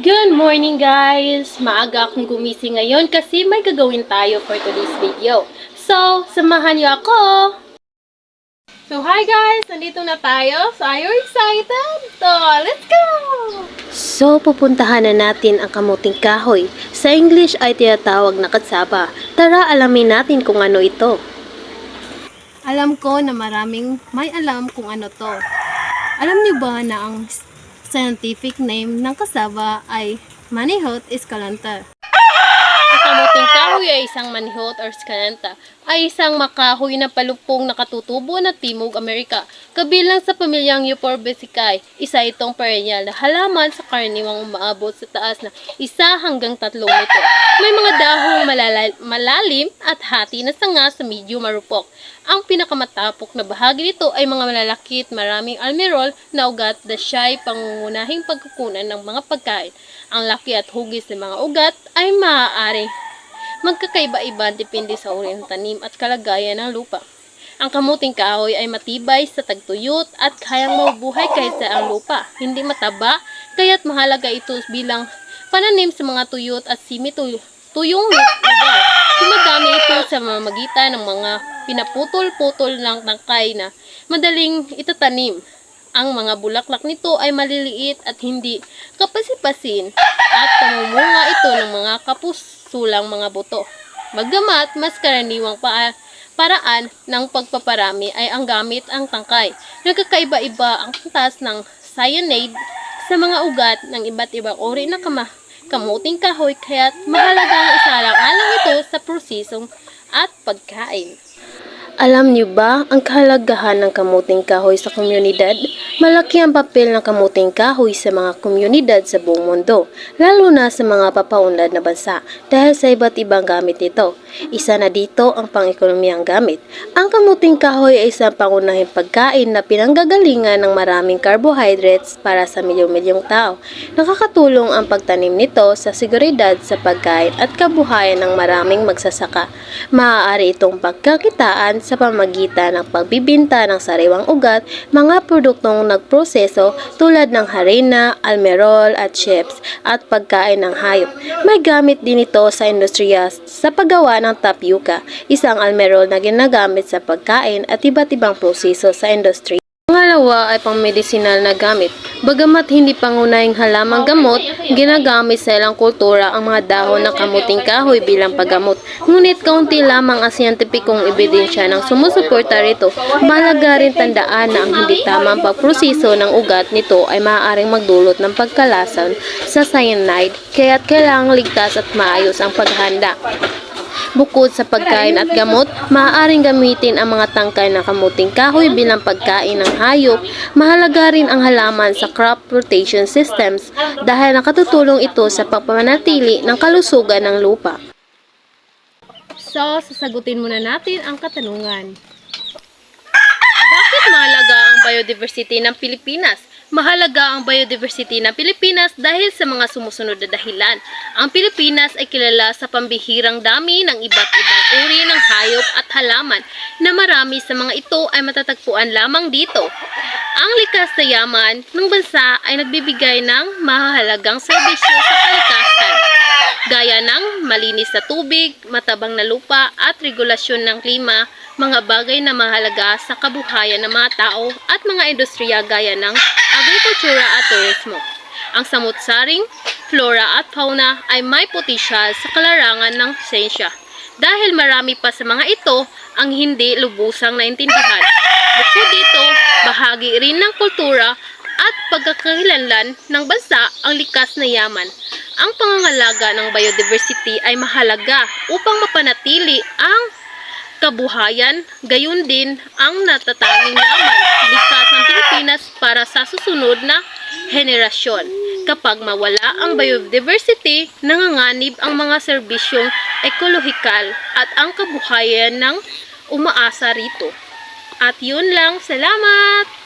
Good morning guys! Maaga akong gumising ngayon kasi may gagawin tayo for today's video. So, samahan niyo ako! So, hi guys! Nandito na tayo. So, are you excited? So, let's go! So, pupuntahan na natin ang kamuting kahoy. Sa English ay tinatawag na katsaba. Tara, alamin natin kung ano ito. Alam ko na maraming may alam kung ano to. Alam niyo ba na ang scientific name ng kasaba ay Manihot escalenta? Ang kamuting kahoy ay isang manihot or escalenta ay isang makahoy na palupong nakatutubo na Timog Amerika. Kabilang sa pamilyang Euphorbiaceae, isa itong perennial na halaman sa karaniwang umaabot sa taas na 1 hanggang 3 metro. May mga dahong malalim at hati na sanga sa medyo marupok. Ang pinakamatapok na bahagi nito ay mga malalaki at maraming almirol na ugat na siya'y pangungunahing pagkukunan ng mga pagkain. Ang laki at hugis ng mga ugat ay maaari magkakaiba-iba depende sa uri ng tanim at kalagayan ng lupa. Ang kamuting kahoy ay matibay sa tagtuyot at kayang mabuhay kahit sa ang lupa. Hindi mataba, kaya't mahalaga ito bilang pananim sa mga tuyot at tuyong lugar. Gumagamit ito sa mamamagitan ng mga pinaputol-putol ng tangkay na madaling itatanim. Ang mga bulaklak nito ay maliliit at hindi kapasipasin at namumunga ito ng mga kapusulang mga buto. Bagamat mas karaniwang paraan ng pagpaparami ay ang gamit ang tangkay. Nagkakaiba-iba ang antas ng cyanide sa mga ugat ng iba't ibang uri ng kamuting kahoy kaya't mahalagang isalang-alang ito sa prosesong at pagkain. Alam niyo ba ang kahalagahan ng kamuting kahoy sa komunidad? Malaki ang papel ng kamuting kahoy sa mga komunidad sa buong mundo, lalo na sa mga papaunlad na bansa dahil sa iba't ibang gamit nito. Isa na dito ang pang-ekonomiyang gamit. Ang kamuting kahoy ay isang pangunahing pagkain na pinanggagalingan ng maraming carbohydrates para sa milyong-milyong tao. Nakakatulong ang pagtanim nito sa seguridad sa pagkain at kabuhayan ng maraming magsasaka. Maaari itong pagkakitaan sa pamagitan ng pagbibinta ng sariwang ugat, mga produktong nagproseso tulad ng harina, almerol at chips at pagkain ng hayop. May gamit din ito sa industriya sa paggawa ng tapioca, isang almerol na ginagamit sa pagkain at iba't ibang proseso sa industriya. Pangalawa ay pang-medisinal na gamit. Bagamat hindi pangunahing halamang gamot, ginagamit sa ilang kultura ang mga dahon ng kamuting kahoy bilang paggamot. Ngunit kaunti lamang ang siyentipikong ebidensya ng sumusuporta rito. Mahalaga rin tandaan na ang hindi tamang pagproseso ng ugat nito ay maaaring magdulot ng pagkalason sa cyanide, kaya't kailangang ligtas at maayos ang paghanda. Bukod sa pagkain at gamot, maaaring gamitin ang mga tangkay ng kamuting kahoy bilang pagkain ng hayop. Mahalaga rin ang halaman sa crop rotation systems dahil nakatutulong ito sa pagpapanatili ng kalusugan ng lupa. So, sasagutin muna natin ang katanungan. Bakit mahalaga ang biodiversity ng Pilipinas? Mahalaga ang biodiversity ng Pilipinas dahil sa mga sumusunod na dahilan. Ang Pilipinas ay kilala sa pambihirang dami ng iba't ibang uri ng hayop at halaman na marami sa mga ito ay matatagpuan lamang dito. Ang likas na yaman ng bansa ay nagbibigay ng mahalagang serbisyo sa kalikasan, gaya ng malinis na tubig, matabang na lupa at regulasyon ng klima, mga bagay na mahalaga sa kabuhayan ng mga tao at mga industriya gaya ng agrikultura at turismo. Ang samut-saring flora at fauna ay may potensyal sa kalarangan ng siyensya dahil marami pa sa mga ito ang hindi lubusang naintindihan. Bukod dito, bahagi rin ng kultura at pagkakakilanlan ng bansa ang likas na yaman. Ang pangangalaga ng biodiversity ay mahalaga upang mapanatili ang kabuhayan, gayon din ang natatanging yaman likas ng Pilipinas para sa susunod na henerasyon. Kapag mawala ang biodiversity, nanganganib ang mga serbisyong ekolohikal at ang kabuhayan ng umaasa rito. At yun lang, salamat!